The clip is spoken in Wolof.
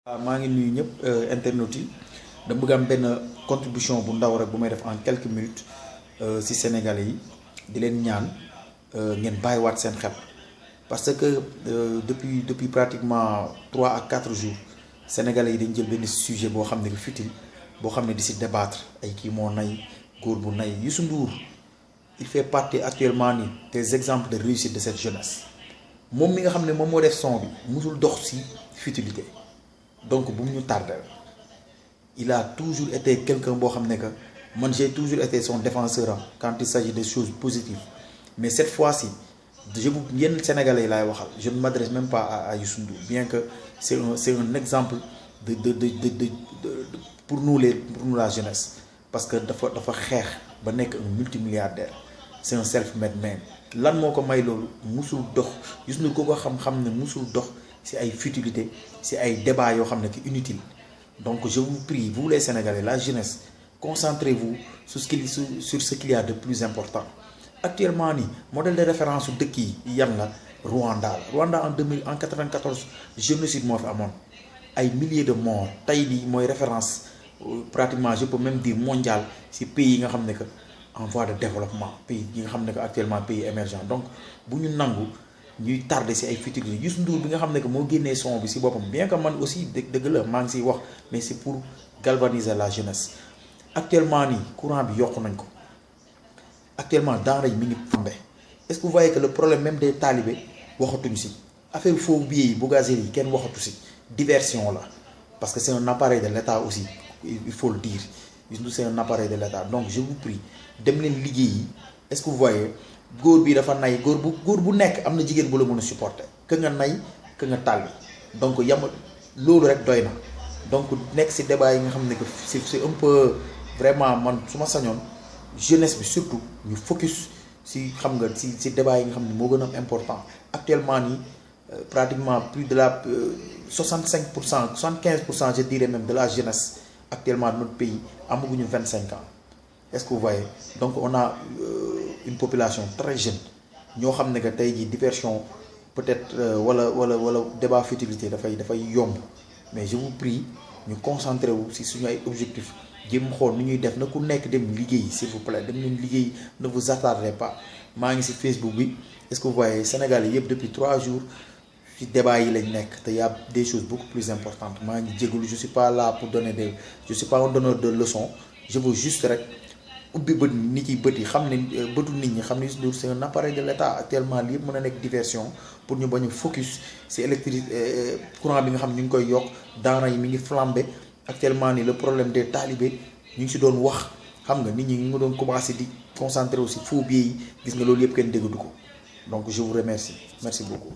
maa ngi nuyu ñëpp internautes yi dama bëgg am benn contribution bu ndaw rek bu may def en quelques minutes ci Sénégalais yi di leen ñaan ngeen bàyyiwaat seen xel parce que depuis pratiquement 3 à 4 jours Sénégalais yi dañ jël benn sujet boo xam ne futile boo xam ne di ci débattre ay kii moo nay góor bu nay Youssou Ndour il fait partie actuellement ni des exemples de réussite de cette jeunesse moom mi nga xam ne moom moo def son bi musul dox ci futilité. Donc bu mu ñu tardé il a toujours été quelqu'un boo xam ne que man j'ai toujours été son défenseur quand il s'agit de choses positives mais cette fois-ci yenn Sénégalais yi laay waxal je ne m'adresse même pas à Youssou Ndour bien que c'est un exemple de pour nous la jeunesse parce que dafa xeex ba nekk un multimilliardaire c'est un self-made man lan moo ko may loolu musul dox Youssou Ndour ko xam-xam ne musul dox ci ay futilité ci ay débat yoo xam ne ki inutile donc je vous prie vous les Sénégalais la jeunesse concentrez-vous sur ce qu'il y a de plus important actuellement nii modèle de référence su dëkk yi yan la Rwanda en 94 génocide moo fi amoon ay milliers de morts tey lii mooy référence pratiquement je peux même dire mondial ci pays yi nga xam ne que en voie de développement pays yi nga xam ne que actuellement pays émergent donc bu ñu nangu ñuy tardé ci ay futilité Youssou Ndour bi nga xam ne que moo génnee son bi ci boppam bien que man aussi dëgg la maa ngi ciy wax mais c'est pour galvaniser la jeunesse actuellement nii courant bi yokku nañ ko actuellement denrée yi mi ngi pambe est-ce que vous voyez que le problème même des talibés waxatuñ ci affaire faux billets yi Bougazelli yi kenn waxatu ci diversion la parce que c'est un appareil de l'État aussi il faut le dire Youssou Ndour c'est un appareil de l'État donc je vous prie dem leen liggéey yi est-ce que vous voyez góor bi dafa nay góor bu nekk am na jigéen bu la mën a supporter que nga nay que nga tàlli donc yam loolu rek doy na donc nekk ci débat yi nga xam ne que c'est un peu vraiment man su ma sañoon jeunesse bi surtout ñu focus ci xam nga ci débat yi nga xam ne moo gën a am important actuellement nii pratiquement plus de la 65% 75% je dirais même de la jeunesse actuellement de notre pays amaguñu 25 ans est-ce que vous voyez donc on a une population très jeune ñoo xam ne que tey jii diversion peut-être wala débat futilité dafay yomb mais je vous prie ñu concentrer wu ci suñu ay objectifs jéem xool nu ñuy def na ku nekk dem liggéey s'il vous plaît dem leen liggéey ne vous attardez pas maa ngi ci Facebook bi est-ce que vous voyez Sénégal yi yëpp depuis 3 jours ci débat yi lañ nekk te y a des choses beaucoup plus importantes maa ngi jégalu je suis pas là pour donner je suis pas un donneur de leçons je veux juste rek ubbi bët nit yi bët yi xam ne bëtu nit ñi xam ne Youssou Ndour c'est un appareil de l'État actuellement lii yëpp mën a nekk diversion pour ñu bañ a focus ci électricité courant bi nga xam ñu ngi koy yokk daara yi mi ngi flambé actuellement nii le problème des talibés ñu ngi ci doon wax xam nga nit ñi ñu ngi doon commencer di concentrer aussi faux billets yi gis nga loolu yëpp kenn déggatu ko donc je vous remercie merci beaucoup.